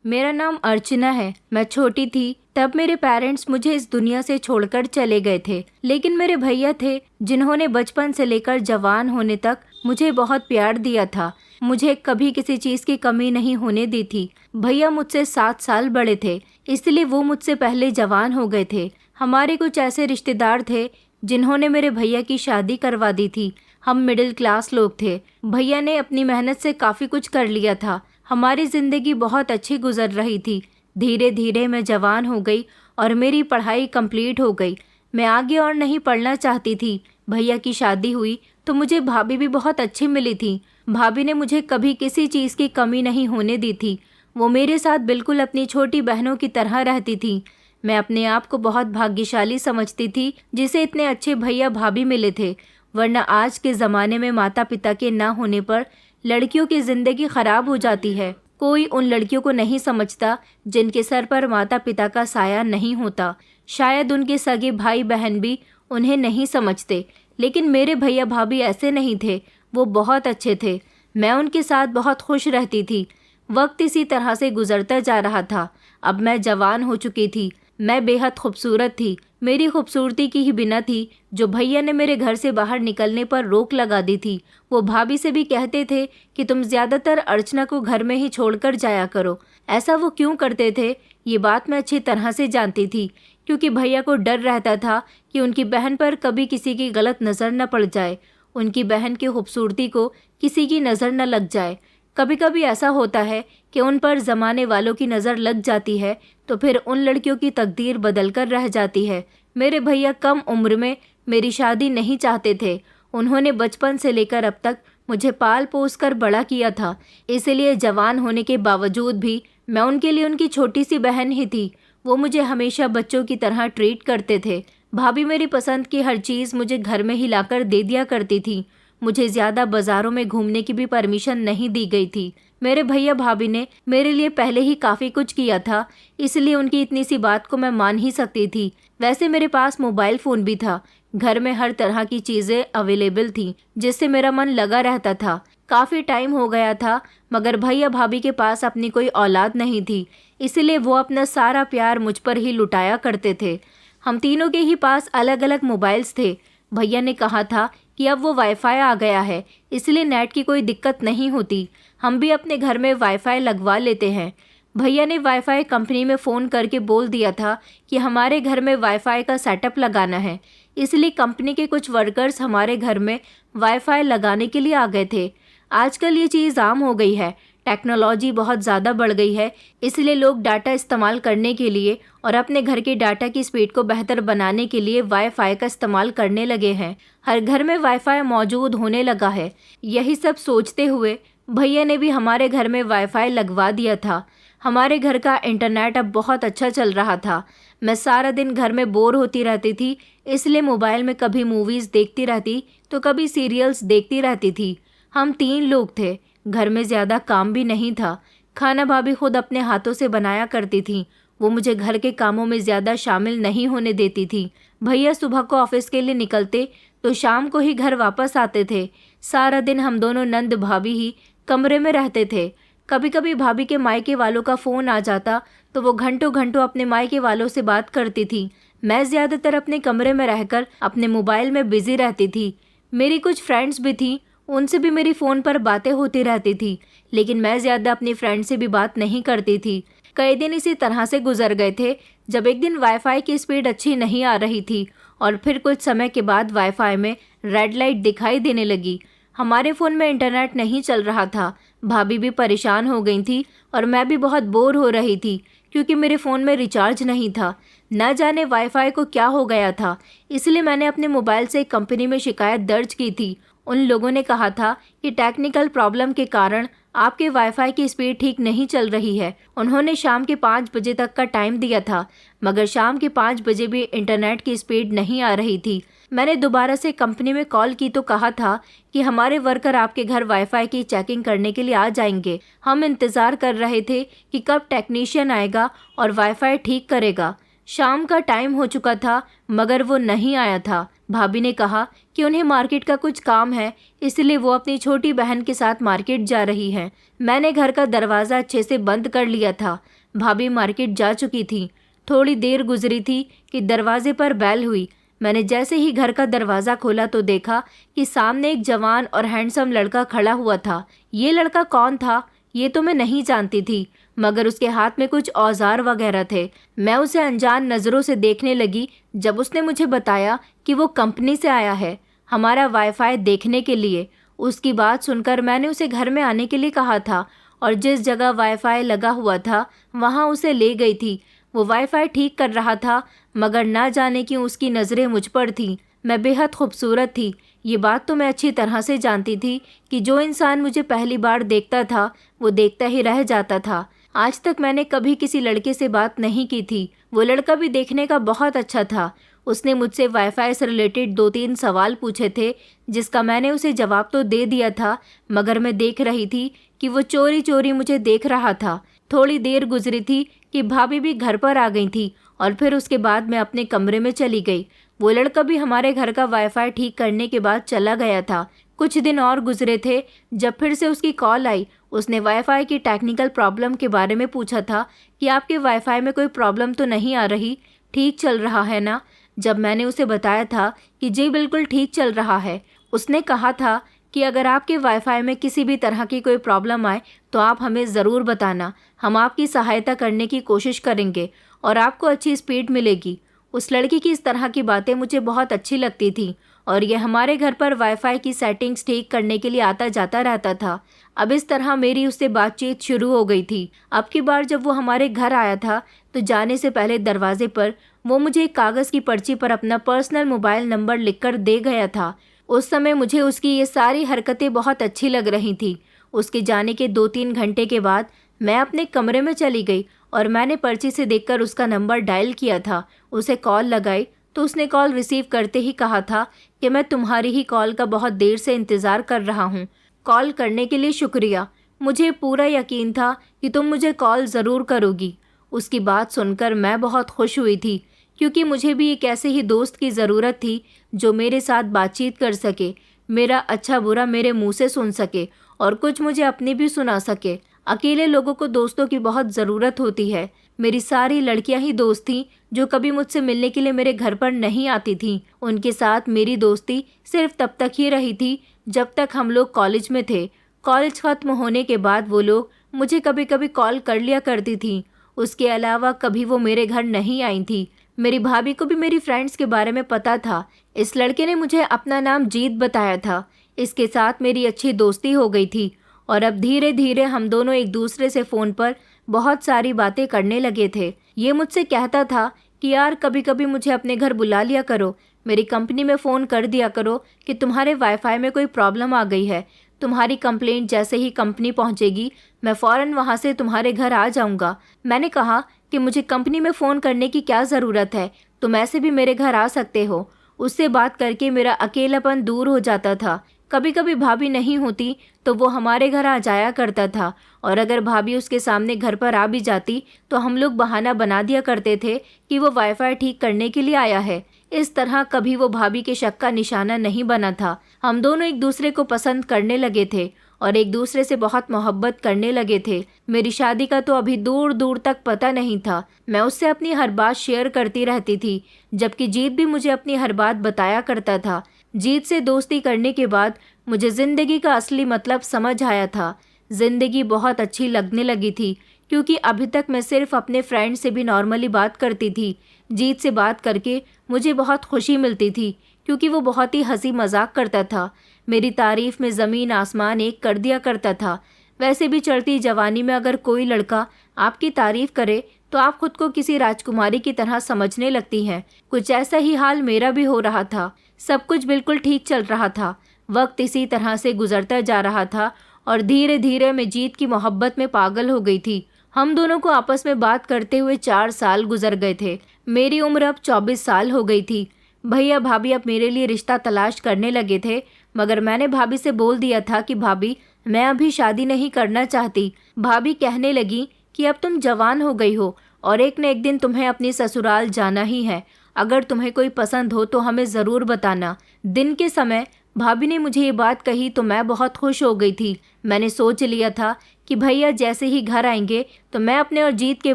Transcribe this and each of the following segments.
मेरा नाम अर्चना है। मैं छोटी थी तब मेरे पेरेंट्स मुझे इस दुनिया से छोड़कर चले गए थे, लेकिन मेरे भैया थे जिन्होंने बचपन से लेकर जवान होने तक मुझे बहुत प्यार दिया था। मुझे कभी किसी चीज़ की कमी नहीं होने दी थी। भैया मुझसे 7 साल बड़े थे, इसलिए वो मुझसे पहले जवान हो गए थे। हमारे कुछ ऐसे रिश्तेदार थे जिन्होंने मेरे भैया की शादी करवा दी थी। हम मिडिल क्लास लोग थे। भैया ने अपनी मेहनत से काफ़ी कुछ कर लिया था। हमारी ज़िंदगी बहुत अच्छी गुजर रही थी। धीरे धीरे मैं जवान हो गई और मेरी पढ़ाई कंप्लीट हो गई। मैं आगे और नहीं पढ़ना चाहती थी। भैया की शादी हुई तो मुझे भाभी भी बहुत अच्छी मिली थी। भाभी ने मुझे कभी किसी चीज़ की कमी नहीं होने दी थी। वो मेरे साथ बिल्कुल अपनी छोटी बहनों की तरह रहती थी। मैं अपने आप को बहुत भाग्यशाली समझती थी जिसे इतने अच्छे भैया भाभी मिले थे, वरना आज के ज़माने में माता पिता के ना होने पर लड़कियों की ज़िंदगी ख़राब हो जाती है। कोई उन लड़कियों को नहीं समझता जिनके सर पर माता पिता का साया नहीं होता। शायद उनके सगे भाई बहन भी उन्हें नहीं समझते, लेकिन मेरे भैया भाभी ऐसे नहीं थे। वो बहुत अच्छे थे। मैं उनके साथ बहुत खुश रहती थी। वक्त इसी तरह से गुजरता जा रहा था। अब मैं जवान हो चुकी थी। मैं बेहद खूबसूरत थी। मेरी खूबसूरती की ही बिना थी जो भैया ने मेरे घर से बाहर निकलने पर रोक लगा दी थी। वो भाभी से भी कहते थे कि तुम ज़्यादातर अर्चना को घर में ही छोड़कर जाया करो। ऐसा वो क्यों करते थे, ये बात मैं अच्छी तरह से जानती थी, क्योंकि भैया को डर रहता था कि उनकी बहन पर कभी किसी की गलत नज़र न पड़ जाए, उनकी बहन की खूबसूरती को किसी की नज़र न लग जाए। कभी कभी ऐसा होता है कि उन पर ज़माने वालों की नज़र लग जाती है तो फिर उन लड़कियों की तकदीर बदल कर रह जाती है। मेरे भैया कम उम्र में मेरी शादी नहीं चाहते थे। उन्होंने बचपन से लेकर अब तक मुझे पाल पोस कर बड़ा किया था, इसलिए जवान होने के बावजूद भी मैं उनके लिए उनकी छोटी सी बहन ही थी। वो मुझे हमेशा बच्चों की तरह ट्रीट करते थे। भाभी मेरी पसंद की हर चीज़ मुझे घर में ही लाकर दे दिया करती थी। मुझे ज़्यादा बाज़ारों में घूमने की भी परमिशन नहीं दी गई थी। मेरे भैया भाभी ने मेरे लिए पहले ही काफ़ी कुछ किया था, इसलिए उनकी इतनी सी बात को मैं मान ही सकती थी। वैसे मेरे पास मोबाइल फ़ोन भी था। घर में हर तरह की चीज़ें अवेलेबल थीं, जिससे मेरा मन लगा रहता था। काफ़ी टाइम हो गया था, मगर भैया भाभी के पास अपनी कोई औलाद नहीं थी, इसलिए वो अपना सारा प्यार मुझ पर ही लुटाया करते थे। हम तीनों के ही पास अलग अलग मोबाइल्स थे। भैया ने कहा था कि अब वो वाईफाई आ गया है, इसलिए नेट की कोई दिक्कत नहीं होती। हम भी अपने घर में वाईफाई लगवा लेते हैं। भैया ने वाईफाई कंपनी में फ़ोन करके बोल दिया था कि हमारे घर में वाईफाई का सेटअप लगाना है, इसलिए कंपनी के कुछ वर्कर्स हमारे घर में वाईफाई लगाने के लिए आ गए थे। आजकल ये चीज़ आम हो गई है। टेक्नोलॉजी बहुत ज़्यादा बढ़ गई है, इसलिए लोग डाटा इस्तेमाल करने के लिए और अपने घर के डाटा की स्पीड को बेहतर बनाने के लिए वाईफाई का इस्तेमाल करने लगे हैं। हर घर में वाईफाई मौजूद होने लगा है। यही सब सोचते हुए भैया ने भी हमारे घर में वाईफाई लगवा दिया था। हमारे घर का इंटरनेट अब बहुत अच्छा चल रहा था। मैं सारा दिन घर में बोर होती रहती थी, इसलिए मोबाइल में कभी मूवीज़ देखती रहती तो कभी सीरियल्स देखती रहती थी। हम 3 लोग थे। घर में ज़्यादा काम भी नहीं था। खाना भाभी खुद अपने हाथों से बनाया करती थी। वो मुझे घर के कामों में ज़्यादा शामिल नहीं होने देती थी। भैया सुबह को ऑफिस के लिए निकलते तो शाम को ही घर वापस आते थे। सारा दिन हम दोनों नंद भाभी ही कमरे में रहते थे। कभी कभी भाभी के मायके वालों का फ़ोन आ जाता तो वो घंटों घंटों अपने मायके वालों से बात करती थी। मैं ज़्यादातर अपने कमरे में रहकर अपने मोबाइल में बिज़ी रहती थी। मेरी कुछ फ्रेंड्स भी थीं, उनसे भी मेरी फ़ोन पर बातें होती रहती थी, लेकिन मैं ज़्यादा अपनी फ्रेंड से भी बात नहीं करती थी। कई दिन इसी तरह से गुजर गए थे, जब एक दिन वाईफाई की स्पीड अच्छी नहीं आ रही थी और फिर कुछ समय के बाद वाईफाई में रेड लाइट दिखाई देने लगी। हमारे फ़ोन में इंटरनेट नहीं चल रहा था। भाभी भी परेशान हो गई थी और मैं भी बहुत बोर हो रही थी, क्योंकि मेरे फ़ोन में रिचार्ज नहीं था। न जाने वाईफाई को क्या हो गया था, इसलिए मैंने अपने मोबाइल से कंपनी में शिकायत दर्ज की थी। उन लोगों ने कहा था कि टेक्निकल प्रॉब्लम के कारण आपके वाईफाई की स्पीड ठीक नहीं चल रही है। उन्होंने शाम के 5 बजे तक का टाइम दिया था, मगर शाम के 5 बजे भी इंटरनेट की स्पीड नहीं आ रही थी। मैंने दोबारा से कंपनी में कॉल की तो कहा था कि हमारे वर्कर आपके घर वाईफाई की चेकिंग करने के लिए आ जाएंगे। हम इंतज़ार कर रहे थे कि कब टेक्नीशियन आएगा और वाईफाई ठीक करेगा। शाम का टाइम हो चुका था, मगर वो नहीं आया था। भाभी ने कहा कि उन्हें मार्केट का कुछ काम है, इसलिए वो अपनी छोटी बहन के साथ मार्केट जा रही हैं। मैंने घर का दरवाज़ा अच्छे से बंद कर लिया था। भाभी मार्केट जा चुकी थी। थोड़ी देर गुजरी थी कि दरवाजे पर बेल हुई। मैंने जैसे ही घर का दरवाज़ा खोला तो देखा कि सामने एक जवान और हैंडसम लड़का खड़ा हुआ था। ये लड़का कौन था ये तो मैं नहीं जानती थी, मगर उसके हाथ में कुछ औजार वगैरह थे। मैं उसे अनजान नज़रों से देखने लगी जब उसने मुझे बताया कि वो कंपनी से आया है हमारा वाईफाई देखने के लिए। उसकी बात सुनकर मैंने उसे घर में आने के लिए कहा था और जिस जगह वाईफाई लगा हुआ था वहाँ उसे ले गई थी। वो वाईफाई ठीक कर रहा था, मगर ना जाने क्यों उसकी नज़रें मुझ पर थीं। मैं बेहद खूबसूरत थी। ये बात तो मैं अच्छी तरह से जानती थी कि जो इंसान मुझे पहली बार देखता था वो देखता ही रह जाता था। आज तक मैंने कभी किसी लड़के से बात नहीं की थी। वो लड़का भी देखने का बहुत अच्छा था। उसने मुझसे वाईफाई से रिलेटेड 2-3 सवाल पूछे थे, जिसका मैंने उसे जवाब तो दे दिया था, मगर मैं देख रही थी कि वो चोरी चोरी मुझे देख रहा था। थोड़ी देर गुजरी थी कि भाभी भी घर पर आ गई थी और फिर उसके बाद मैं अपने कमरे में चली गई। वो लड़का भी हमारे घर का वाईफाई ठीक करने के बाद चला गया था। कुछ दिन और गुजरे थे जब फिर से उसकी कॉल आई। उसने वाईफाई की टेक्निकल प्रॉब्लम के बारे में पूछा था कि आपके वाईफाई में कोई प्रॉब्लम तो नहीं आ रही, ठीक चल रहा है ना। जब मैंने उसे बताया था कि जी बिल्कुल ठीक चल रहा है, उसने कहा था कि अगर आपके वाईफाई में किसी भी तरह की कोई प्रॉब्लम आए तो आप हमें ज़रूर बताना। हम आपकी सहायता करने की कोशिश करेंगे और आपको अच्छी स्पीड मिलेगी। उस लड़की की इस तरह की बातें मुझे बहुत अच्छी लगती थी और ये हमारे घर पर वाईफाई की सेटिंग्स ठीक करने के लिए आता जाता रहता था। अब इस तरह मेरी उससे बातचीत शुरू हो गई थी। अब की बार जब वो हमारे घर आया था तो जाने से पहले दरवाजे पर वो मुझे एक कागज़ की पर्ची पर अपना पर्सनल मोबाइल नंबर लिखकर दे गया था। उस समय मुझे उसकी ये सारी हरकतें बहुत अच्छी लग रही थी। उसके जाने के 2-3 घंटे के बाद मैं अपने कमरे में चली गई और मैंने पर्ची से देखकर उसका नंबर डायल किया था। उसे कॉल लगाई तो उसने कॉल रिसीव करते ही कहा था कि मैं तुम्हारी ही कॉल का बहुत देर से इंतज़ार कर रहा हूँ। कॉल करने के लिए शुक्रिया। मुझे पूरा यकीन था कि तुम मुझे कॉल ज़रूर करोगी। उसकी बात सुनकर मैं बहुत खुश हुई थी, क्योंकि मुझे भी एक ऐसे ही दोस्त की ज़रूरत थी जो मेरे साथ बातचीत कर सके, मेरा अच्छा बुरा मेरे मुंह से सुन सके और कुछ मुझे अपनी भी सुना सके। अकेले लोगों को दोस्तों की बहुत ज़रूरत होती है। मेरी सारी लड़कियां ही दोस्त थीं जो कभी मुझसे मिलने के लिए मेरे घर पर नहीं आती थीं। उनके साथ मेरी दोस्ती सिर्फ तब तक ही रही थी जब तक हम लोग कॉलेज में थे। कॉलेज ख़त्म होने के बाद वो लोग मुझे कभी कभी कॉल कर लिया करती थीं। उसके अलावा कभी वो मेरे घर नहीं आई थी। मेरी भाभी को भी मेरी फ्रेंड्स के बारे में पता था। इस लड़के ने मुझे अपना नाम जीत बताया था। इसके साथ मेरी अच्छी दोस्ती हो गई थी और अब धीरे धीरे हम दोनों एक दूसरे से फ़ोन पर बहुत सारी बातें करने लगे थे। ये मुझसे कहता था कि यार कभी कभी मुझे अपने घर बुला लिया करो, मेरी कंपनी में फ़ोन कर दिया करो कि तुम्हारे वाईफाई में कोई प्रॉब्लम आ गई है। तुम्हारी कंप्लेंट जैसे ही कंपनी पहुंचेगी मैं फ़ौरन वहां से तुम्हारे घर आ जाऊंगा। मैंने कहा कि मुझे कंपनी में फ़ोन करने की क्या ज़रूरत है, तुम ऐसे भी मेरे घर आ सकते हो। उससे बात करके मेरा अकेलापन दूर हो जाता था। कभी कभी भाभी नहीं होती तो वो हमारे घर आ जाया करता था और अगर भाभी उसके सामने घर पर आ भी जाती तो हम लोग बहाना बना दिया करते थे कि वो वाईफाई ठीक करने के लिए आया है। इस तरह कभी वो भाभी के शक का निशाना नहीं बना था। हम दोनों एक दूसरे को पसंद करने लगे थे और एक दूसरे से बहुत मोहब्बत करने लगे थे। मेरी शादी का तो अभी दूर दूर तक पता नहीं था। मैं उससे अपनी हर बात शेयर करती रहती थी, जबकि जीत भी मुझे अपनी हर बात बताया करता था। जीत से दोस्ती करने के बाद मुझे ज़िंदगी का असली मतलब समझ आया था। ज़िंदगी बहुत अच्छी लगने लगी थी, क्योंकि अभी तक मैं सिर्फ अपने फ्रेंड से भी नॉर्मली बात करती थी। जीत से बात करके मुझे बहुत खुशी मिलती थी, क्योंकि वो बहुत ही हंसी मजाक करता था। मेरी तारीफ़ में ज़मीन आसमान एक कर दिया करता था। वैसे भी चढ़ती जवानी में अगर कोई लड़का आपकी तारीफ़ करे तो आप खुद को किसी राजकुमारी की तरह समझने लगती हैं। कुछ ऐसा ही हाल मेरा भी हो रहा था। सब कुछ बिल्कुल ठीक चल रहा था। वक्त इसी तरह से गुजरता जा रहा था और धीरे धीरे मैं जीत की मोहब्बत में पागल हो गई थी। हम दोनों को आपस में बात करते हुए 4 साल गुजर गए थे। मेरी उम्र अब 24 साल हो गई थी। भैया भाभी अब मेरे लिए रिश्ता तलाश करने लगे थे, मगर मैंने भाभी से बोल दिया था कि भाभी मैं अभी शादी नहीं करना चाहती। भाभी कहने लगी कि अब तुम जवान हो गई हो और एक न एक दिन तुम्हें अपनी ससुराल जाना ही है। अगर तुम्हें कोई पसंद हो तो हमें ज़रूर बताना। दिन के समय भाभी ने मुझे ये बात कही तो मैं बहुत खुश हो गई थी। मैंने सोच लिया था कि भैया जैसे ही घर आएंगे तो मैं अपने और जीत के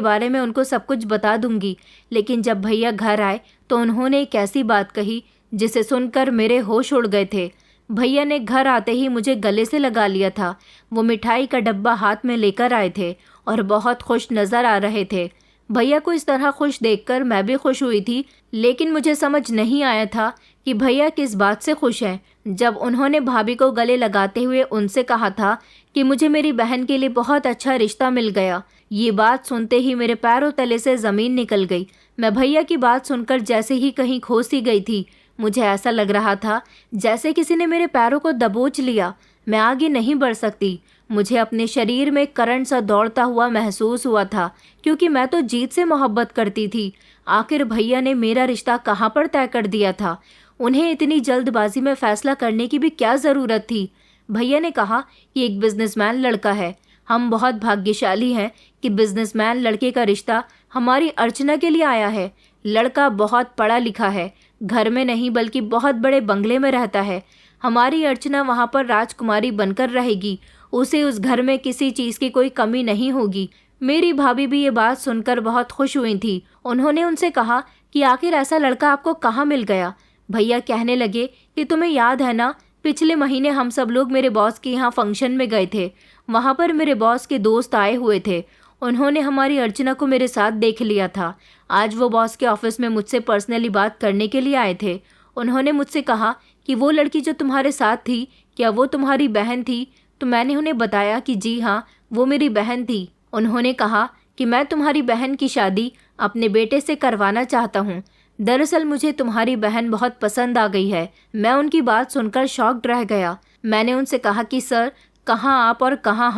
बारे में उनको सब कुछ बता दूंगी। लेकिन जब भैया घर आए तो उन्होंने एक ऐसी बात कही जिसे सुनकर मेरे होश उड़ गए थे। भैया ने घर आते ही मुझे गले से लगा लिया था। वो मिठाई का डब्बा हाथ में लेकर आए थे और बहुत खुश नज़र आ रहे थे। भैया को इस तरह खुश देखकर मैं भी खुश हुई थी, लेकिन मुझे समझ नहीं आया था कि भैया किस बात से खुश हैं। जब उन्होंने भाभी को गले लगाते हुए उनसे कहा था कि मुझे मेरी बहन के लिए बहुत अच्छा रिश्ता मिल गया, ये बात सुनते ही मेरे पैरों तले से ज़मीन निकल गई। मैं भैया की बात सुनकर जैसे ही कहीं खो सी गई थी। मुझे ऐसा लग रहा था जैसे किसी ने मेरे पैरों को दबोच लिया। मैं आगे नहीं बढ़ सकती। मुझे अपने शरीर में करंट सा दौड़ता हुआ महसूस हुआ था, क्योंकि मैं तो जीत से मोहब्बत करती थी। आखिर भैया ने मेरा रिश्ता कहाँ पर तय कर दिया था। उन्हें इतनी जल्दबाजी में फैसला करने की भी क्या ज़रूरत थी। भैया ने कहा कि एक बिजनेसमैन लड़का है। हम बहुत भाग्यशाली हैं कि बिजनेसमैन लड़के का रिश्ता हमारी अर्चना के लिए आया है। लड़का बहुत पढ़ा लिखा है, घर में नहीं बल्कि बहुत बड़े बंगले में रहता है। हमारी अर्चना वहाँ पर राजकुमारी बनकर रहेगी। उसे उस घर में किसी चीज़ की कोई कमी नहीं होगी। मेरी भाभी भी ये बात सुनकर बहुत खुश हुई थी। उन्होंने उनसे कहा कि आखिर ऐसा लड़का आपको कहाँ मिल गया। भैया कहने लगे कि तुम्हें याद है ना, पिछले महीने हम सब लोग मेरे बॉस के यहाँ फंक्शन में गए थे। वहाँ पर मेरे बॉस के दोस्त आए हुए थे। उन्होंने हमारी अर्चना को मेरे साथ देख लिया था। आज वो बॉस के ऑफिस में मुझसे पर्सनली बात करने के लिए आए थे। उन्होंने मुझसे कहा कि वो लड़की जो तुम्हारे साथ थी, क्या वो तुम्हारी बहन थी? तो मैंने उन्हें बताया कि जी हाँ, वो मेरी बहन थी। उन्होंने कहा कि मैं तुम्हारी बहन की शादी अपने बेटे से करवाना चाहता हूँ। दरअसल मुझे तुम्हारी बहन बहुत पसंद आ गई है। मैं उनकी बात सुनकर शॉक्ड रह गया। मैंने उनसे कहा कि सर, कहाँ आप और कहाँ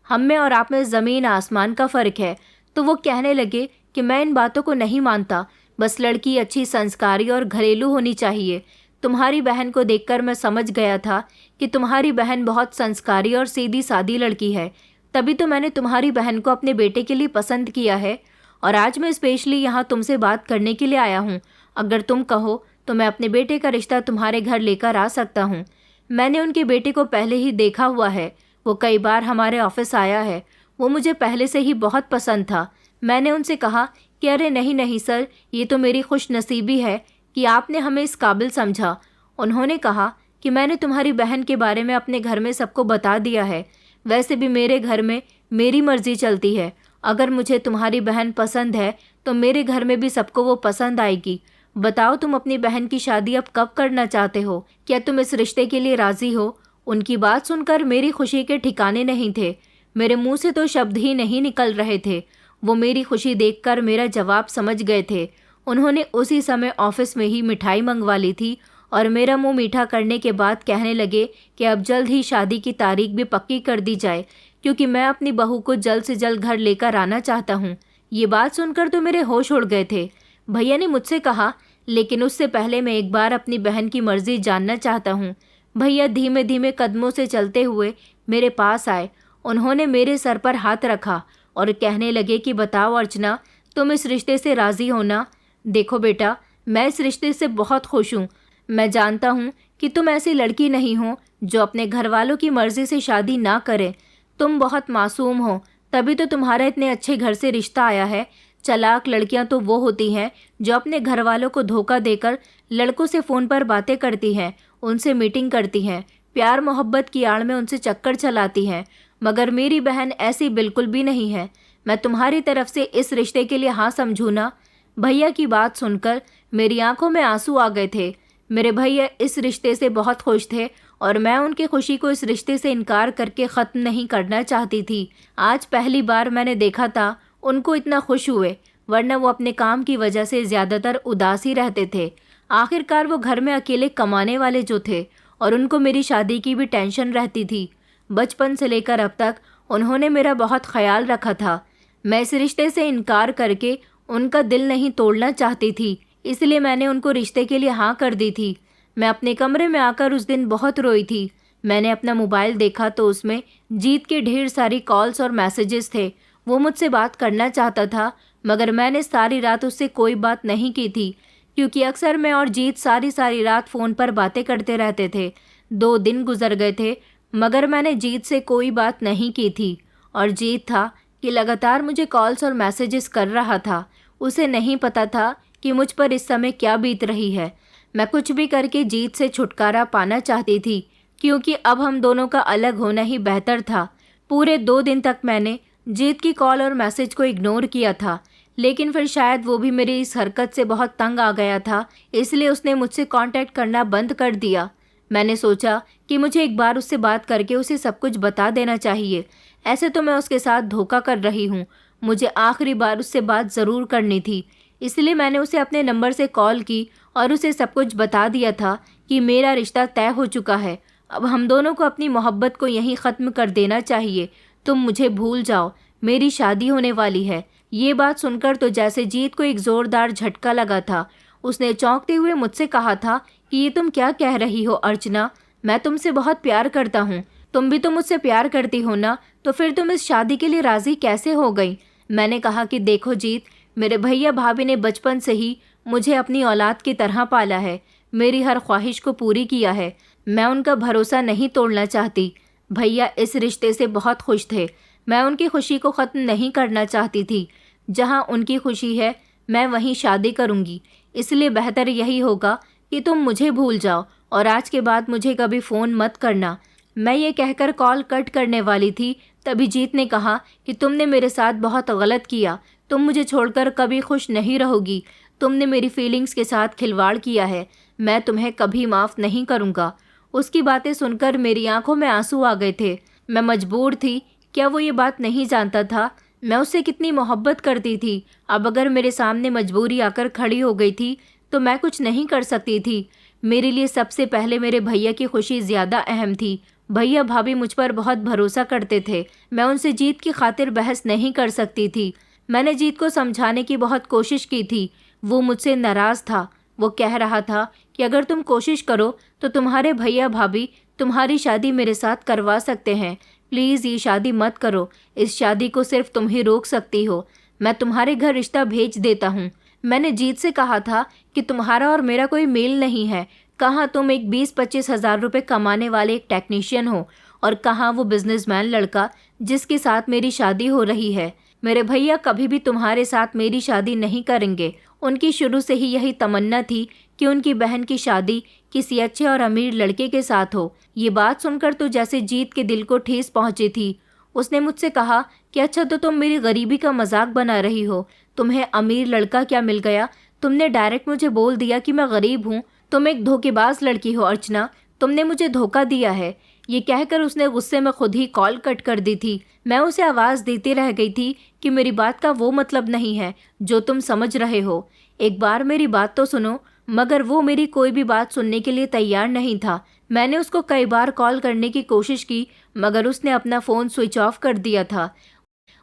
हम में और आप में ज़मीन आसमान का फ़र्क है। तो वो कहने लगे कि मैं इन बातों को नहीं मानता, बस लड़की अच्छी संस्कारी और घरेलू होनी चाहिए। तुम्हारी बहन को देखकर मैं समझ गया था कि तुम्हारी बहन बहुत संस्कारी और सीधी सादी लड़की है। तभी तो मैंने तुम्हारी बहन को अपने बेटे के लिए पसंद किया है और आज मैं स्पेशली यहाँ तुमसे बात करने के लिए आया हूँ। अगर तुम कहो तो मैं अपने बेटे का रिश्ता तुम्हारे घर लेकर आ सकता हूँ। मैंने उनके बेटे को पहले ही देखा हुआ है। वो कई बार हमारे ऑफिस आया है। वो मुझे पहले से ही बहुत पसंद था। मैंने उनसे कहा कि अरे नहीं नहीं सर, ये तो मेरी खुशनसीबी है कि आपने हमें इस काबिल समझा। उन्होंने कहा कि मैंने तुम्हारी बहन के बारे में अपने घर में सबको बता दिया है। वैसे भी मेरे घर में मेरी मर्जी चलती है। अगर मुझे तुम्हारी बहन पसंद है तो मेरे घर में भी सबको वो पसंद आएगी। बताओ, तुम अपनी बहन की शादी अब कब करना चाहते हो? क्या तुम इस रिश्ते के लिए राज़ी हो? उनकी बात सुनकर मेरी खुशी के ठिकाने नहीं थे। मेरे मुंह से तो शब्द ही नहीं निकल रहे थे। वो मेरी खुशी देखकर मेरा जवाब समझ गए थे। उन्होंने उसी समय ऑफिस में ही मिठाई मंगवा ली थी और मेरा मुंह मीठा करने के बाद कहने लगे कि अब जल्द ही शादी की तारीख भी पक्की कर दी जाए, क्योंकि मैं अपनी बहू को जल्द से जल्द घर लेकर आना चाहता हूँ। ये बात सुनकर तो मेरे होश उड़ गए थे। भैया ने मुझसे कहा, लेकिन उससे पहले मैं एक बार अपनी बहन की मर्जी जानना चाहता हूँ। भैया धीमे धीमे कदमों से चलते हुए मेरे पास आए। उन्होंने मेरे सर पर हाथ रखा और कहने लगे कि बताओ अर्चना, तुम इस रिश्ते से राज़ी हो ना? देखो बेटा, मैं इस रिश्ते से बहुत खुश हूँ। मैं जानता हूँ कि तुम ऐसी लड़की नहीं हो जो अपने घर वालों की मर्ज़ी से शादी ना करे। तुम बहुत मासूम हो, तभी तो तुम्हारा इतने अच्छे घर से रिश्ता आया है। चालाक लड़कियां तो वो होती हैं जो अपने घर वालों को धोखा देकर लड़कों से फ़ोन पर बातें करती हैं, उनसे मीटिंग करती हैं, प्यार मोहब्बत की आड़ में उनसे चक्कर चलाती हैं। मगर मेरी बहन ऐसी बिल्कुल भी नहीं है। मैं तुम्हारी तरफ से इस रिश्ते के लिए हाँ समझूँ ना? भैया की बात सुनकर मेरी आंखों में आंसू आ गए थे। मेरे भैया इस रिश्ते से बहुत खुश थे और मैं उनकी खुशी को इस रिश्ते से इनकार करके ख़त्म नहीं करना चाहती थी। आज पहली बार मैंने देखा था उनको इतना खुश हुए, वरना वो अपने काम की वजह से ज़्यादातर उदास ही रहते थे। आखिरकार वो घर में अकेले कमाने वाले जो थे और उनको मेरी शादी की भी टेंशन रहती थी। बचपन से लेकर अब तक उन्होंने मेरा बहुत ख्याल रखा था। मैं इस रिश्ते से इनकार करके उनका दिल नहीं तोड़ना चाहती थी, इसलिए मैंने उनको रिश्ते के लिए हाँ कर दी थी। मैं अपने कमरे में आकर उस दिन बहुत रोई थी। मैंने अपना मोबाइल देखा तो उसमें जीत के ढेर सारी कॉल्स और मैसेजेस थे। वो मुझसे बात करना चाहता था, मगर मैंने सारी रात उससे कोई बात नहीं की थी, क्योंकि अक्सर मैं और जीत सारी सारी रात फ़ोन पर बातें करते रहते थे। 2 दिन गुजर गए थे, मगर मैंने जीत से कोई बात नहीं की थी। और जीत था कि लगातार मुझे कॉल्स और मैसेजेस कर रहा था। उसे नहीं पता था कि मुझ पर इस समय क्या बीत रही है। मैं कुछ भी करके जीत से छुटकारा पाना चाहती थी, क्योंकि अब हम दोनों का अलग होना ही बेहतर था। पूरे 2 दिन तक मैंने जीत की कॉल और मैसेज को इग्नोर किया था, लेकिन फिर शायद वो भी मेरी इस हरकत से बहुत तंग आ गया था, इसलिए उसने मुझसे कांटेक्ट करना बंद कर दिया। मैंने सोचा कि मुझे एक बार उससे बात करके उसे सब कुछ बता देना चाहिए। ऐसे तो मैं उसके साथ धोखा कर रही हूँ, मुझे आखिरी बार उससे बात ज़रूर करनी थी। इसलिए मैंने उसे अपने नंबर से कॉल की और उसे सब कुछ बता दिया था कि मेरा रिश्ता तय हो चुका है। अब हम दोनों को अपनी मोहब्बत को यहीं ख़त्म कर देना चाहिए। तुम मुझे भूल जाओ, मेरी शादी होने वाली है। ये बात सुनकर तो जैसे जीत को एक ज़ोरदार झटका लगा था। उसने चौंकते हुए मुझसे कहा था कि ये तुम क्या कह रही हो अर्चना, मैं तुमसे बहुत प्यार करता हूँ। तुम भी तो मुझसे प्यार करती हो ना, तो फिर तुम इस शादी के लिए राज़ी कैसे हो गई? मैंने कहा कि देखो जीत, मेरे भैया भाभी ने बचपन से ही मुझे अपनी औलाद की तरह पाला है, मेरी हर ख्वाहिश को पूरी किया है। मैं उनका भरोसा नहीं तोड़ना चाहती। भैया इस रिश्ते से बहुत खुश थे, मैं उनकी खुशी को ख़त्म नहीं करना चाहती थी। जहाँ उनकी खुशी है मैं वहीं शादी करूँगी, इसलिए बेहतर यही होगा कि तुम मुझे भूल जाओ और आज के बाद मुझे कभी फ़ोन मत करना। मैं ये कहकर कॉल कट करने वाली थी, तभी जीत ने कहा कि तुमने मेरे साथ बहुत गलत किया, तुम मुझे छोड़कर कभी खुश नहीं रहोगी। तुमने मेरी फीलिंग्स के साथ खिलवाड़ किया है, मैं तुम्हें कभी माफ़ नहीं करूँगा। उसकी बातें सुनकर मेरी आंखों में आंसू आ गए थे। मैं मजबूर थी। क्या वो ये बात नहीं जानता था? मैं उससे कितनी मोहब्बत करती थी। अब अगर मेरे सामने मजबूरी आकर खड़ी हो गई थी तो मैं कुछ नहीं कर सकती थी। मेरे लिए सबसे पहले मेरे भैया की खुशी ज़्यादा अहम थी। भैया भाभी मुझ पर बहुत भरोसा करते थे। मैं उनसे जीत की खातिर बहस नहीं कर सकती थी। मैंने जीत को समझाने की बहुत कोशिश की थी। वो मुझसे नाराज़ था। वो कह रहा था कि अगर तुम कोशिश करो तो तुम्हारे भैया भाभी तुम्हारी शादी मेरे साथ करवा सकते हैं। प्लीज़ ये शादी मत करो, इस शादी को सिर्फ तुम ही रोक सकती हो। मैं तुम्हारे घर रिश्ता भेज देता हूँ। मैंने जीत से कहा था कि तुम्हारा और मेरा कोई मेल नहीं है। कहाँ तुम एक 20-25 हज़ार रुपये कमाने वाले एक टेक्नीशियन हो और कहाँ वो बिजनेसमैन लड़का जिसके साथ मेरी शादी हो रही है। मेरे भैया कभी भी तुम्हारे साथ मेरी शादी नहीं करेंगे। उनकी शुरू से ही यही तमन्ना थी कि उनकी बहन की शादी किसी अच्छे और अमीर लड़के के साथ हो। ये बात सुनकर तो जैसे जीत के दिल को ठेस पहुंची थी। उसने मुझसे कहा कि अच्छा तो तुम मेरी गरीबी का मजाक बना रही हो, तुम्हें अमीर लड़का क्या मिल गया? तुमने डायरेक्ट मुझे बोल दिया कि मैं गरीब हूँ। तुम एक धोखेबाज लड़की हो अर्चना, तुमने मुझे धोखा दिया है। ये कहकर उसने गुस्से में खुद ही कॉल कट कर दी थी। मैं उसे आवाज़ देती रह गई थी कि मेरी बात का वो मतलब नहीं है जो तुम समझ रहे हो। एक बार मेरी बात तो सुनो। मगर वो मेरी कोई भी बात सुनने के लिए तैयार नहीं था। मैंने उसको कई बार कॉल करने की कोशिश की, मगर उसने अपना फ़ोन स्विच ऑफ कर दिया था।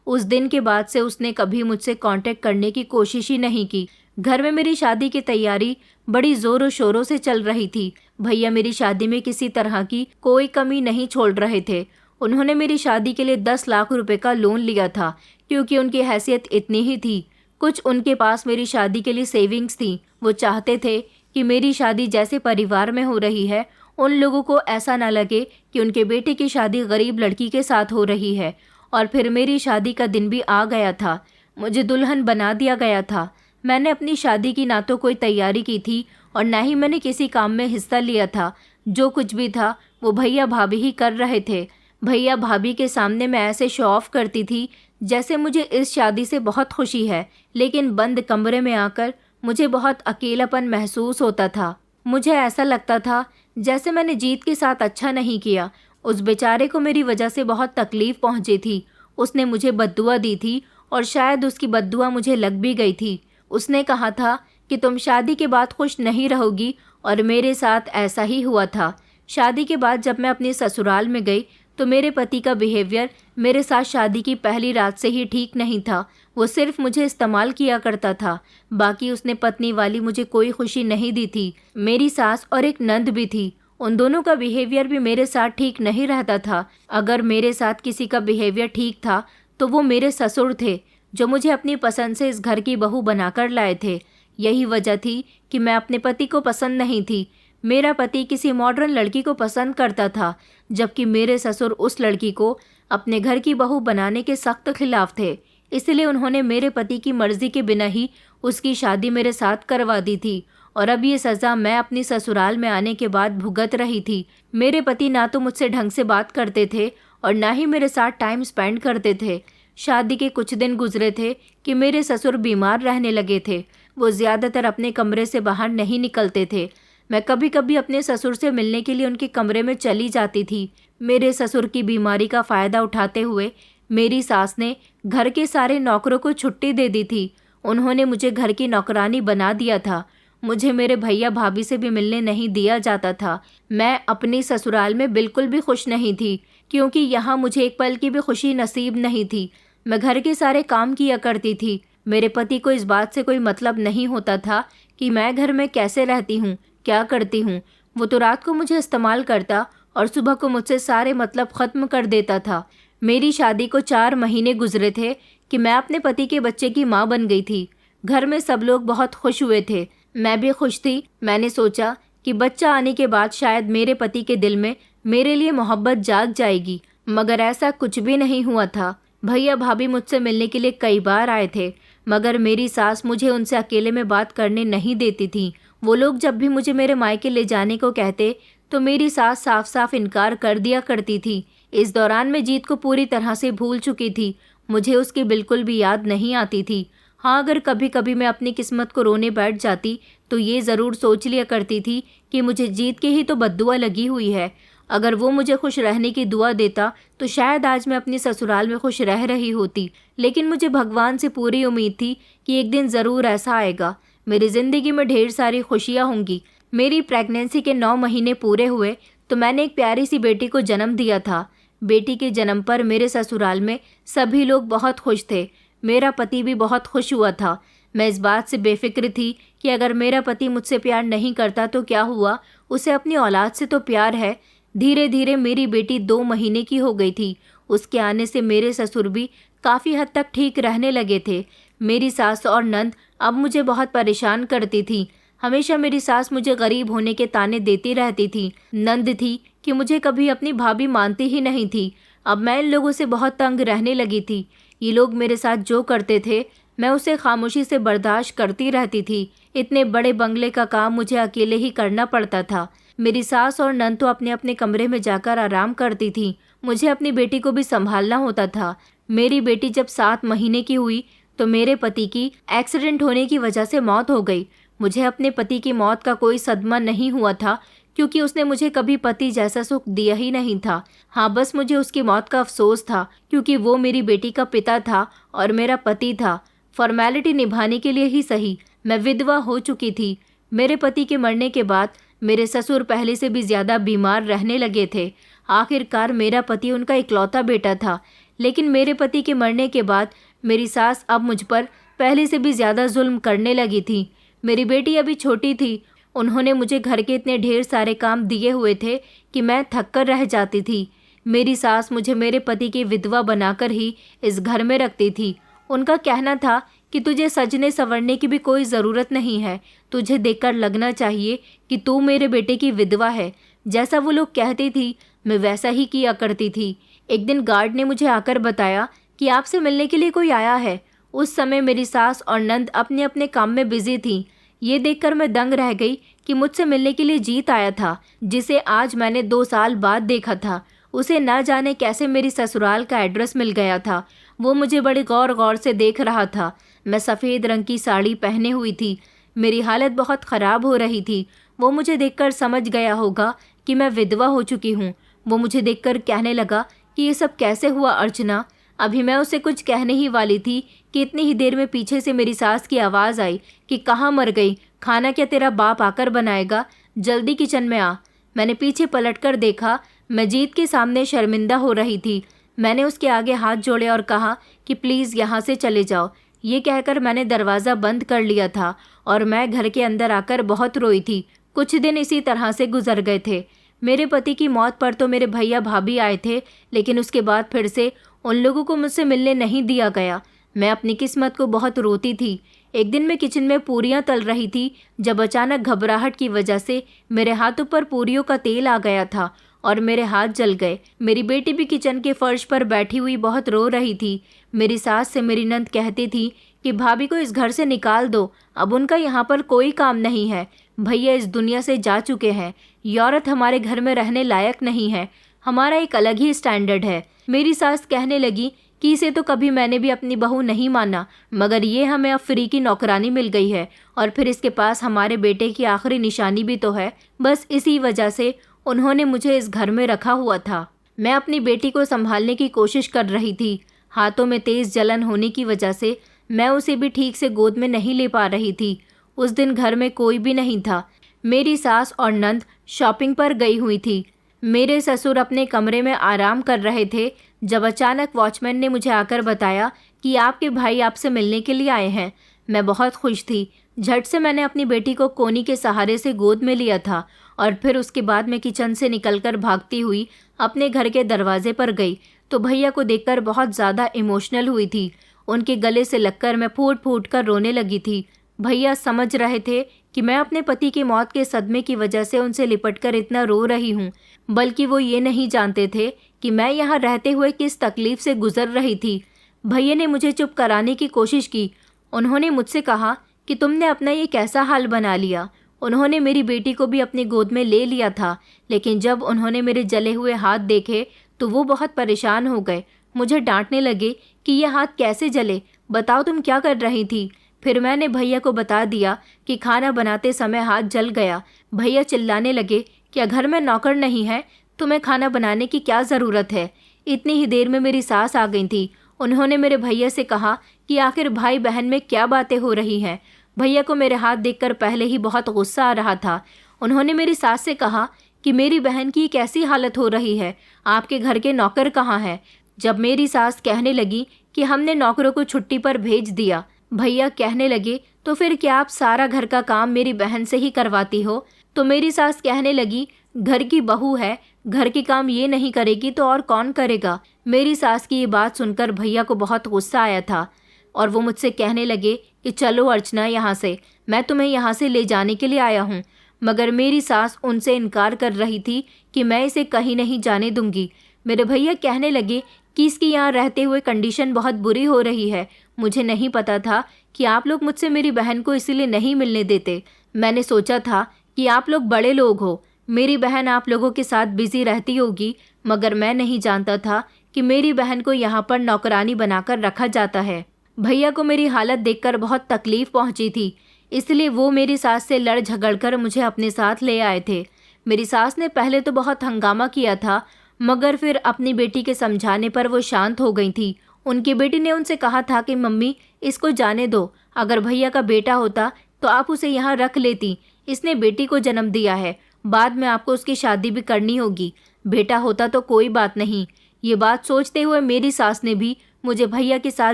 उस दिन के बाद से उसने कभी मुझसे कांटेक्ट करने की कोशिश ही नहीं की। घर में मेरी शादी की तैयारी बड़ी ज़ोरों शोरों से चल रही थी। भैया मेरी शादी में किसी तरह की कोई कमी नहीं छोड़ रहे थे। उन्होंने मेरी शादी के लिए 10 लाख रुपए का लोन लिया था, क्योंकि उनकी हैसियत इतनी ही थी। कुछ उनके पास मेरी शादी के लिए सेविंग्स थी। वो चाहते थे कि मेरी शादी जैसे परिवार में हो रही है, उन लोगों को ऐसा ना लगे कि उनके बेटे की शादी गरीब लड़की के साथ हो रही है। और फिर मेरी शादी का दिन भी आ गया था। मुझे दुल्हन बना दिया गया था। मैंने अपनी शादी की ना तो कोई तैयारी की थी और ना ही मैंने किसी काम में हिस्सा लिया था। जो कुछ भी था वो भैया भाभी ही कर रहे थे। भैया भाभी के सामने मैं ऐसे शो ऑफ करती थी जैसे मुझे इस शादी से बहुत खुशी है, लेकिन बंद कमरे में आकर मुझे बहुत अकेलापन महसूस होता था। मुझे ऐसा लगता था जैसे मैंने जीत के साथ अच्छा नहीं किया। उस बेचारे को मेरी वजह से बहुत तकलीफ़ पहुंची थी। उसने मुझे बद्दुआ दी थी और शायद उसकी बद्दुआ मुझे लग भी गई थी। उसने कहा था कि तुम शादी के बाद खुश नहीं रहोगी, और मेरे साथ ऐसा ही हुआ था। शादी के बाद जब मैं अपने ससुराल में गई तो मेरे पति का बिहेवियर मेरे साथ शादी की पहली रात से ही ठीक नहीं था। वो सिर्फ मुझे इस्तेमाल किया करता था। बाकी उसने पत्नी वाली मुझे कोई खुशी नहीं दी थी। मेरी सास और एक नंद भी थी, उन दोनों का बिहेवियर भी मेरे साथ ठीक नहीं रहता था। अगर मेरे साथ किसी का बिहेवियर ठीक था तो वो मेरे ससुर थे, जो मुझे अपनी पसंद से इस घर की बहू बनाकर लाए थे। यही वजह थी कि मैं अपने पति को पसंद नहीं थी। मेरा पति किसी मॉडर्न लड़की को पसंद करता था, जबकि मेरे ससुर उस लड़की को अपने घर की बहू बनाने के सख्त खिलाफ थे। इसलिए उन्होंने मेरे पति की मर्जी के बिना ही उसकी शादी मेरे साथ करवा दी थी और अब ये सज़ा मैं अपनी ससुराल में आने के बाद भुगत रही थी। मेरे पति ना तो मुझसे ढंग से बात करते थे और ना ही मेरे साथ टाइम स्पेंड करते थे। शादी के कुछ दिन गुजरे थे कि मेरे ससुर बीमार रहने लगे थे। वो ज़्यादातर अपने कमरे से बाहर नहीं निकलते थे। मैं कभी कभी अपने ससुर से मिलने के लिए उनके कमरे में चली जाती थी। मेरे ससुर की बीमारी का फ़ायदा उठाते हुए मेरी सास ने घर के सारे नौकरों को छुट्टी दे दी थी। उन्होंने मुझे घर की नौकरानी बना दिया था। मुझे मेरे भैया भाभी से भी मिलने नहीं दिया जाता था। मैं अपनी ससुराल में बिल्कुल भी खुश नहीं थी, क्योंकि यहाँ मुझे एक पल की भी खुशी नसीब नहीं थी। मैं घर के सारे काम किया करती थी। मेरे पति को इस बात से कोई मतलब नहीं होता था कि मैं घर में कैसे रहती हूँ, क्या करती हूँ। वो तो रात को मुझे इस्तेमाल करता और सुबह को मुझसे सारे मतलब ख़त्म कर देता था। मेरी शादी को 4 महीने गुजरे थे कि मैं अपने पति के बच्चे की माँ बन गई थी। घर में सब लोग बहुत खुश हुए थे, मैं भी खुश थी। मैंने सोचा कि बच्चा आने के बाद शायद मेरे पति के दिल में मेरे लिए मोहब्बत जाग जाएगी, मगर ऐसा कुछ भी नहीं हुआ था। भैया भाभी मुझसे मिलने के लिए कई बार आए थे, मगर मेरी सास मुझे उनसे अकेले में बात करने नहीं देती थी। वो लोग जब भी मुझे मेरे मायके ले जाने को कहते तो मेरी सास साफ साफ इनकार कर दिया करती थी। इस दौरान मैं जीत को पूरी तरह से भूल चुकी थी। मुझे उसकी बिल्कुल भी याद नहीं आती थी। हाँ, अगर कभी कभी मैं अपनी किस्मत को रोने बैठ जाती तो ये ज़रूर सोच लिया करती थी कि मुझे जीत के ही तो बद्दुआ लगी हुई है। अगर वो मुझे खुश रहने की दुआ देता तो शायद आज मैं अपनी ससुराल में खुश रह रही होती। लेकिन मुझे भगवान से पूरी उम्मीद थी कि एक दिन ज़रूर ऐसा आएगा, मेरी ज़िंदगी में ढेर सारी खुशियाँ होंगी। मेरी प्रेगनेंसी के 9 महीने पूरे हुए तो मैंने एक प्यारी सी बेटी को जन्म दिया था। बेटी के जन्म पर मेरे ससुराल में सभी लोग बहुत खुश थे। मेरा पति भी बहुत खुश हुआ था। मैं इस बात से बेफिक्र थी कि अगर मेरा पति मुझसे प्यार नहीं करता तो क्या हुआ, उसे अपनी औलाद से तो प्यार है। धीरे धीरे मेरी बेटी 2 महीने की हो गई थी। उसके आने से मेरे ससुर भी काफ़ी हद तक ठीक रहने लगे थे। मेरी सास और नंद अब मुझे बहुत परेशान करती थी। हमेशा मेरी सास मुझे गरीब होने के ताने देती रहती थी। नंद थी कि मुझे कभी अपनी भाभी मानती ही नहीं थी। अब मैं इन लोगों से बहुत तंग रहने लगी थी। ये लोग मेरे साथ जो करते थे मैं उसे खामोशी से बर्दाश्त करती रहती थी। इतने बड़े बंगले का काम मुझे अकेले ही करना पड़ता था। मेरी सास और नंद तो अपने अपने कमरे में जाकर आराम करती थी। मुझे अपनी बेटी को भी संभालना होता था। मेरी बेटी जब 7 महीने की हुई तो मेरे पति की एक्सीडेंट होने की वजह से मौत हो गई। मुझे अपने पति की मौत का कोई सदमा नहीं हुआ था, क्योंकि उसने मुझे कभी पति जैसा सुख दिया ही नहीं था। हाँ, बस मुझे उसकी मौत का अफसोस था, क्योंकि वो मेरी बेटी का पिता था और मेरा पति था। फॉर्मेलिटी निभाने के लिए ही सही, मैं विधवा हो चुकी थी। मेरे पति के मरने के बाद मेरे ससुर पहले से भी ज़्यादा बीमार रहने लगे थे। आखिरकार मेरा पति उनका इकलौता बेटा था, लेकिन मेरे पति के मरने के बाद मेरी सास अब मुझ पर पहले से भी ज़्यादा जुल्म करने लगी थी। मेरी बेटी अभी छोटी थी। उन्होंने मुझे घर के इतने ढेर सारे काम दिए हुए थे कि मैं थक कर रह जाती थी। मेरी सास मुझे मेरे पति की विधवा बनाकर ही इस घर में रखती थी। उनका कहना था कि तुझे सजने संवरने की भी कोई ज़रूरत नहीं है, तुझे देखकर लगना चाहिए कि तू मेरे बेटे की विधवा है। जैसा वो लोग कहती थी मैं वैसा ही किया करती थी। एक दिन गार्ड ने मुझे आकर बताया कि आपसे मिलने के लिए कोई आया है। उस समय मेरी सास और नंद अपने अपने काम में बिजी थी। ये देखकर मैं दंग रह गई कि मुझसे मिलने के लिए जीत आया था, जिसे आज मैंने 2 साल बाद देखा था। उसे न जाने कैसे मेरी ससुराल का एड्रेस मिल गया था। वो मुझे बड़े गौर गौर से देख रहा था। मैं सफ़ेद रंग की साड़ी पहने हुई थी। मेरी हालत बहुत ख़राब हो रही थी। वो मुझे देखकर समझ गया होगा कि मैं विधवा हो चुकी हूँ। वो मुझे देखकर कहने लगा कि ये सब कैसे हुआ अर्चना। अभी मैं उसे कुछ कहने ही वाली थी कि इतनी ही देर में पीछे से मेरी सास की आवाज़ आई कि कहाँ मर गई, खाना क्या तेरा बाप आकर बनाएगा, जल्दी किचन में आ। मैंने पीछे पलटकर देखा। मैं जीत के सामने शर्मिंदा हो रही थी। मैंने उसके आगे हाथ जोड़े और कहा कि प्लीज़ यहाँ से चले जाओ। ये कहकर मैंने दरवाज़ा बंद कर लिया था और मैं घर के अंदर आकर बहुत रोई थी। कुछ दिन इसी तरह से गुजर गए थे। मेरे पति की मौत पर तो मेरे भैया भाभी आए थे, लेकिन उसके बाद फिर से उन लोगों को मुझसे मिलने नहीं दिया गया। मैं अपनी किस्मत को बहुत रोती थी। एक दिन मैं किचन में पूरियां तल रही थी जब अचानक घबराहट की वजह से मेरे हाथों पर पूरियों का तेल आ गया था और मेरे हाथ जल गए। मेरी बेटी भी किचन के फर्श पर बैठी हुई बहुत रो रही थी। मेरी सास से मेरी नंद कहती थी कि भाभी को इस घर से निकाल दो, अब उनका यहाँ पर कोई काम नहीं है। भैया इस दुनिया से जा चुके हैं, ये औरत हमारे घर में रहने लायक नहीं है, हमारा एक अलग ही स्टैंडर्ड है। मेरी सास कहने लगी कि इसे तो कभी मैंने भी अपनी बहू नहीं माना, मगर ये हमें अब फ्री की नौकरानी मिल गई है और फिर इसके पास हमारे बेटे की आखिरी निशानी भी तो है। बस इसी वजह से उन्होंने मुझे इस घर में रखा हुआ था। मैं अपनी बेटी को संभालने की कोशिश कर रही थी। हाथों में तेज जलन होने की वजह से मैं उसे भी ठीक से गोद में नहीं ले पा रही थी। उस दिन घर में कोई भी नहीं था। मेरी सास और नंद शॉपिंग पर गई हुई थी। मेरे ससुर अपने कमरे में आराम कर रहे थे जब अचानक वॉचमैन ने मुझे आकर बताया कि आपके भाई आपसे मिलने के लिए आए हैं। मैं बहुत खुश थी। झट से मैंने अपनी बेटी को कोनी के सहारे से गोद में लिया था और फिर उसके बाद मैं किचन से निकलकर भागती हुई अपने घर के दरवाजे पर गई तो भैया को देखकर बहुत ज़्यादा इमोशनल हुई थी। उनके गले से लगकर मैं फूट फूट कर रोने लगी थी। भैया समझ रहे थे कि मैं अपने पति की मौत के सदमे की वजह से उनसे लिपटकर इतना रो रही हूँ, बल्कि वो ये नहीं जानते थे कि मैं यहाँ रहते हुए किस तकलीफ से गुजर रही थी। भैया ने मुझे चुप कराने की कोशिश की। उन्होंने मुझसे कहा कि तुमने अपना ये कैसा हाल बना लिया। उन्होंने मेरी बेटी को भी अपनी गोद में ले लिया था, लेकिन जब उन्होंने मेरे जले हुए हाथ देखे तो वो बहुत परेशान हो गए। मुझे डांटने लगे कि ये हाथ कैसे जले, बताओ तुम क्या कर रही थी। फिर मैंने भैया को बता दिया कि खाना बनाते समय हाथ जल गया। भैया चिल्लाने लगे, क्या घर में नौकर नहीं है, तुम्हें खाना बनाने की क्या ज़रूरत है। इतनी ही देर में मेरी सास आ गई थी। उन्होंने मेरे भैया से कहा कि आखिर भाई बहन में क्या बातें हो रही हैं। भैया को मेरे हाथ देखकर पहले ही बहुत गुस्सा आ रहा था। उन्होंने मेरी सास से कहा कि मेरी बहन की कैसी हालत हो रही है, आपके घर के नौकर कहाँ हैं। जब मेरी सास कहने लगी कि हमने नौकरों को छुट्टी पर भेज दिया, भैया कहने लगे तो फिर क्या आप सारा घर का काम मेरी बहन से ही करवाती हो। तो मेरी सास कहने लगी, घर की बहू है, घर के काम ये नहीं करेगी तो और कौन करेगा। मेरी सास की ये बात सुनकर भैया को बहुत गुस्सा आया था और वो मुझसे कहने लगे कि चलो अर्चना यहाँ से, मैं तुम्हें यहाँ से ले जाने के लिए आया हूँ। मगर मेरी सास उनसे इनकार कर रही थी कि मैं इसे कहीं नहीं जाने दूंगी। मेरे भैया कहने लगे कि इसकी यहाँ रहते हुए कंडीशन बहुत बुरी हो रही है। मुझे नहीं पता था कि आप लोग मुझसे मेरी बहन को इसीलिए नहीं मिलने देते। मैंने सोचा था कि आप लोग बड़े लोग हो, मेरी बहन आप लोगों के साथ बिजी रहती होगी, मगर मैं नहीं जानता था कि मेरी बहन को यहाँ पर नौकरानी बनाकर रखा जाता है। भैया को मेरी हालत देखकर बहुत तकलीफ पहुँची थी, इसलिए वो मेरी सास से लड़ झगड़ कर मुझे अपने साथ ले आए थे। मेरी सास ने पहले तो बहुत हंगामा किया था, मगर फिर अपनी बेटी के समझाने पर वो शांत हो गई थी। उनकी बेटी ने उनसे कहा था कि मम्मी इसको जाने दो, अगर भैया का बेटा होता तो आप उसे यहाँ रख लेती। इसने बेटी को जन्म दिया है, बाद में आपको उसकी शादी भी करनी होगी। बेटा होता तो कोई बात नहीं। ये बात सोचते हुए मेरी सास ने भी मुझे भैया के साथ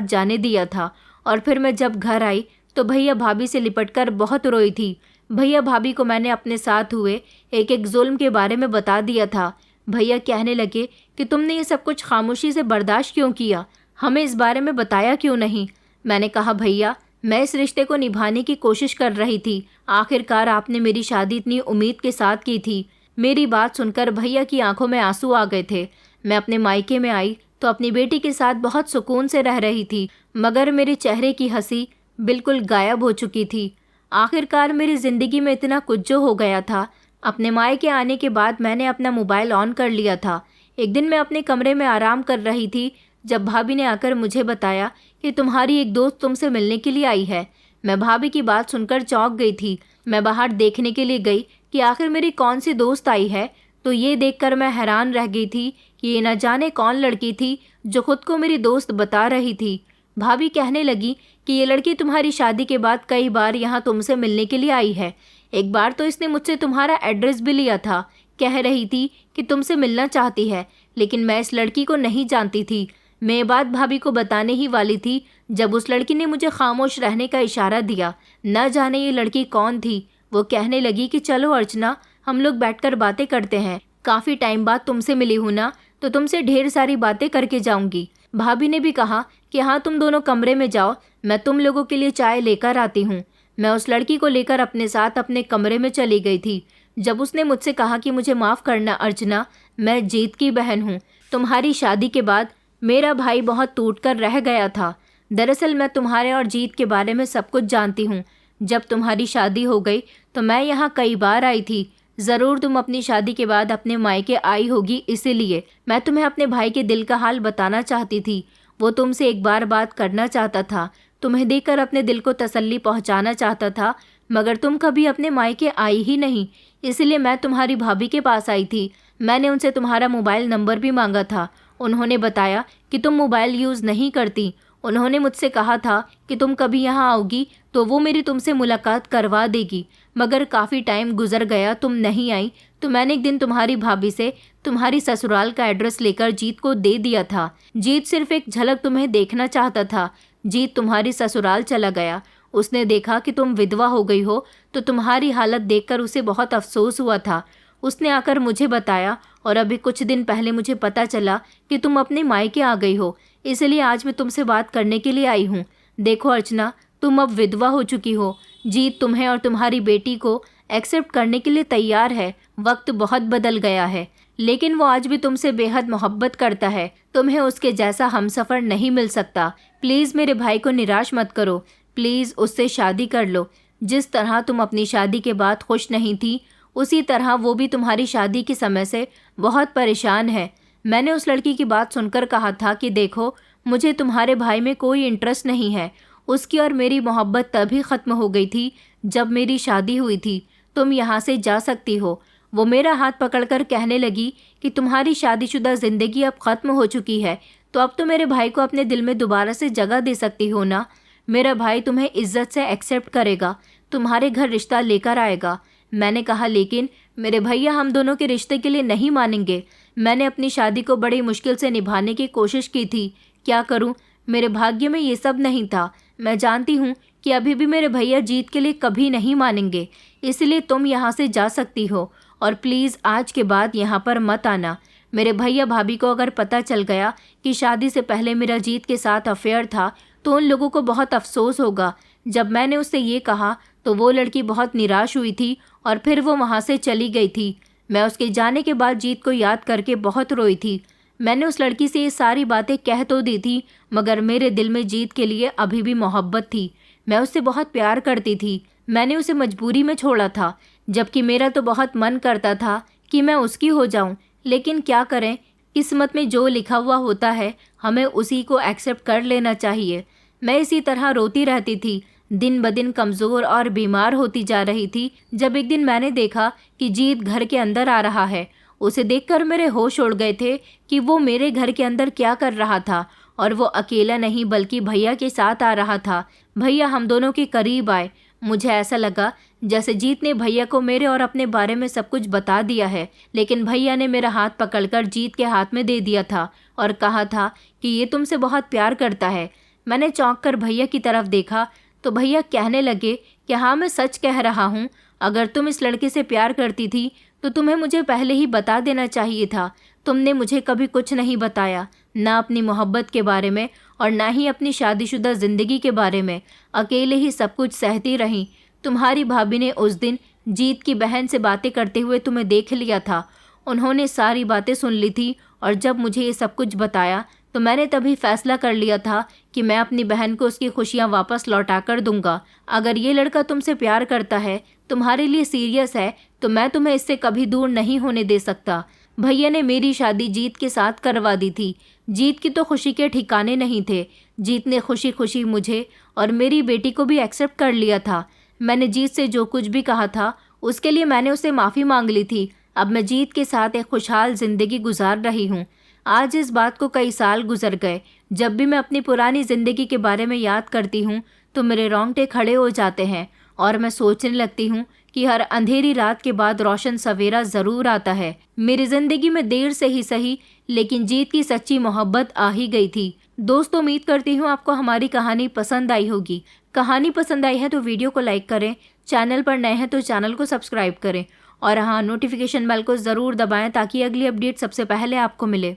जाने दिया था। और फिर मैं जब घर आई तो भैया भाभी से लिपटकर बहुत रोई थी। भैया भाभी को मैंने अपने साथ हुए एक एक जुल्म के बारे में बता दिया था। भैया कहने लगे कि तुमने ये सब कुछ खामोशी से बर्दाश्त क्यों किया, हमें इस बारे में बताया क्यों नहीं। मैंने कहा भैया मैं इस रिश्ते को निभाने की कोशिश कर रही थी, आखिरकार आपने मेरी शादी इतनी उम्मीद के साथ की थी। मेरी बात सुनकर भैया की आंखों में आंसू आ गए थे। मैं अपने मायके में आई तो अपनी बेटी के साथ बहुत सुकून से रह रही थी, मगर मेरे चेहरे की हंसी बिल्कुल गायब हो चुकी थी। आखिरकार मेरी ज़िंदगी में इतना कुछ जो हो गया था। अपने मायके आने के बाद मैंने अपना मोबाइल ऑन कर लिया था। एक दिन मैं अपने कमरे में आराम कर रही थी जब भाभी ने आकर मुझे बताया कि तुम्हारी एक दोस्त तुमसे मिलने के लिए आई है। मैं भाभी की बात सुनकर चौंक गई थी। मैं बाहर देखने के लिए गई कि आखिर मेरी कौन सी दोस्त आई है, तो ये देखकर मैं हैरान रह गई थी कि ये न जाने कौन लड़की थी जो खुद को मेरी दोस्त बता रही थी। भाभी कहने लगी कि ये लड़की तुम्हारी शादी के बाद कई बार यहाँ तुमसे मिलने के लिए आई है। एक बार तो इसने मुझसे तुम्हारा एड्रेस भी लिया था, कह रही थी कि तुमसे मिलना चाहती है, लेकिन मैं इस लड़की को नहीं जानती थी। मैं ये बात भाभी को बताने ही वाली थी जब उस लड़की ने मुझे खामोश रहने का इशारा दिया। न जाने ये लड़की कौन थी। वो कहने लगी कि चलो अर्चना, हम लोग बैठकर बातें करते हैं, काफ़ी टाइम बाद तुमसे मिली हूँ ना, तो तुमसे ढेर सारी बातें करके जाऊंगी। भाभी ने भी कहा कि हाँ तुम दोनों कमरे में जाओ, मैं तुम लोगों के लिए चाय लेकर आती हूँ। मैं उस लड़की को लेकर अपने साथ अपने कमरे में चली गई थी। जब उसने मुझसे कहा कि मुझे माफ़ करना अर्चना, मैं जीत की बहन हूँ। तुम्हारी शादी के बाद मेरा भाई बहुत टूट कर रह गया था। दरअसल मैं तुम्हारे और जीत के बारे में सब कुछ जानती हूँ। जब तुम्हारी शादी हो गई तो मैं यहाँ कई बार आई थी। ज़रूर तुम अपनी शादी के बाद अपने मायके आई होगी, इसीलिए मैं तुम्हें अपने भाई के दिल का हाल बताना चाहती थी। वो तुमसे एक बार बात करना चाहता था, तुम्हें देखकर अपने दिल को तसल्ली पहुंचाना चाहता था, मगर तुम कभी अपने मायके आई ही नहीं। इसलिए मैं तुम्हारी भाभी के पास आई थी। मैंने उनसे तुम्हारा मोबाइल नंबर भी मांगा था। उन्होंने बताया कि तुम मोबाइल यूज़ नहीं करती। उन्होंने मुझसे कहा था कि तुम कभी यहाँ आओगी तो वो मेरी तुमसे मुलाकात करवा देगी, मगर काफ़ी टाइम गुजर गया, तुम नहीं आई। तो मैंने एक दिन तुम्हारी भाभी से तुम्हारी ससुराल का एड्रेस लेकर जीत को दे दिया था। जीत सिर्फ एक झलक तुम्हें देखना चाहता था। जीत तुम्हारी ससुराल चला गया। उसने देखा कि तुम विधवा हो गई हो तो तुम्हारी हालत देखकर उसे बहुत अफसोस हुआ था। उसने आकर मुझे बताया और अभी कुछ दिन पहले मुझे पता चला कि तुम अपने मायके आ गई हो। इसलिए आज मैं तुमसे बात करने के लिए आई हूँ। देखो अर्चना, तुम अब विधवा हो चुकी हो। जीत तुम्हें और तुम्हारी बेटी को एक्सेप्ट करने के लिए तैयार है। वक्त बहुत बदल गया है, लेकिन वो आज भी तुमसे बेहद मोहब्बत करता है। तुम्हें उसके जैसा हमसफ़र नहीं मिल सकता। प्लीज़ मेरे भाई को निराश मत करो। प्लीज़ उससे शादी कर लो। जिस तरह तुम अपनी शादी के बाद खुश नहीं थी, उसी तरह वो भी तुम्हारी शादी के समय से बहुत परेशान है। मैंने उस लड़की की बात सुनकर कहा था कि देखो, मुझे तुम्हारे भाई में कोई इंटरेस्ट नहीं है। उसकी और मेरी मोहब्बत तभी ख़त्म हो गई थी जब मेरी शादी हुई थी। तुम यहाँ से जा सकती हो। वो मेरा हाथ पकड़कर कहने लगी कि तुम्हारी शादीशुदा ज़िंदगी अब ख़त्म हो चुकी है, तो अब तो मेरे भाई को अपने दिल में दोबारा से जगह दे सकती हो ना। मेरा भाई तुम्हें इज्जत से एक्सेप्ट करेगा, तुम्हारे घर रिश्ता लेकर आएगा। मैंने कहा लेकिन मेरे भैया हम दोनों के रिश्ते के लिए नहीं मानेंगे। मैंने अपनी शादी को बड़ी मुश्किल से निभाने की कोशिश की थी। क्या करूं, मेरे भाग्य में ये सब नहीं था। मैं जानती हूं कि अभी भी मेरे भैया जीत के लिए कभी नहीं मानेंगे। इसलिए तुम यहाँ से जा सकती हो और प्लीज़ आज के बाद यहाँ पर मत आना। मेरे भैया भाभी को अगर पता चल गया कि शादी से पहले मेरा जीत के साथ अफेयर था तो उन लोगों को बहुत अफसोस होगा। जब मैंने उससे ये कहा तो वो लड़की बहुत निराश हुई थी और फिर वो वहाँ से चली गई थी। मैं उसके जाने के बाद जीत को याद करके बहुत रोई थी। मैंने उस लड़की से ये सारी बातें कह तो दी थी, मगर मेरे दिल में जीत के लिए अभी भी मोहब्बत थी। मैं उससे बहुत प्यार करती थी। मैंने उसे मजबूरी में छोड़ा था, जबकि मेरा तो बहुत मन करता था कि मैं उसकी हो जाऊं। लेकिन क्या करें, किस्मत में जो लिखा हुआ होता है हमें उसी को एक्सेप्ट कर लेना चाहिए। मैं इसी तरह रोती रहती थी, दिन ब दिन कमज़ोर और बीमार होती जा रही थी, जब एक दिन मैंने देखा कि जीत घर के अंदर आ रहा है। उसे देखकर मेरे होश उड़ गए थे कि वो मेरे घर के अंदर क्या कर रहा था, और वो अकेला नहीं बल्कि भैया के साथ आ रहा था। भैया हम दोनों के करीब आए। मुझे ऐसा लगा जैसे जीत ने भैया को मेरे और अपने बारे में सब कुछ बता दिया है, लेकिन भैया ने मेरा हाथ पकड़कर जीत के हाथ में दे दिया था और कहा था कि ये तुमसे बहुत प्यार करता है। मैंने चौंक कर भैया की तरफ देखा तो भैया कहने लगे कि हाँ, मैं सच कह रहा हूँ। अगर तुम इस लड़के से प्यार करती थी तो तुम्हें मुझे पहले ही बता देना चाहिए था। तुमने मुझे कभी कुछ नहीं बताया, ना अपनी मोहब्बत के बारे में और ना ही अपनी शादीशुदा ज़िंदगी के बारे में। अकेले ही सब कुछ सहती रहीं। तुम्हारी भाभी ने उस दिन जीत की बहन से बातें करते हुए तुम्हें देख लिया था। उन्होंने सारी बातें सुन ली थी और जब मुझे ये सब कुछ बताया तो मैंने तभी फैसला कर लिया था कि मैं अपनी बहन को उसकी खुशियाँ वापस लौटा कर दूंगा। अगर ये लड़का तुमसे प्यार करता है, तुम्हारे लिए सीरियस है, तो मैं तुम्हें इससे कभी दूर नहीं होने दे सकता। भैया ने मेरी शादी जीत के साथ करवा दी थी। जीत की तो खुशी के ठिकाने नहीं थे। जीत ने खुशी खुशी मुझे और मेरी बेटी को भी एक्सेप्ट कर लिया था। मैंने जीत से जो कुछ भी कहा था उसके लिए मैंने उससे माफ़ी मांग ली थी। अब मैं जीत के साथ एक खुशहाल ज़िंदगी गुजार रही हूँ। आज इस बात को कई साल गुजर गए। जब भी मैं अपनी पुरानी ज़िंदगी के बारे में याद करती हूँ तो मेरे रोंगटे खड़े हो जाते हैं और मैं सोचने लगती हूँ कि हर अंधेरी रात के बाद रोशन सवेरा ज़रूर आता है। मेरी ज़िंदगी में देर से ही सही, लेकिन जीत की सच्ची मोहब्बत आ ही गई थी। दोस्तों, उम्मीद करती हूँ आपको हमारी कहानी पसंद आई होगी। कहानी पसंद आई है तो वीडियो को लाइक करें, चैनल पर नए हैं तो चैनल को सब्सक्राइब करें और हाँ, नोटिफिकेशन बेल को ज़रूर दबाएं ताकि अगली अपडेट सबसे पहले आपको मिले।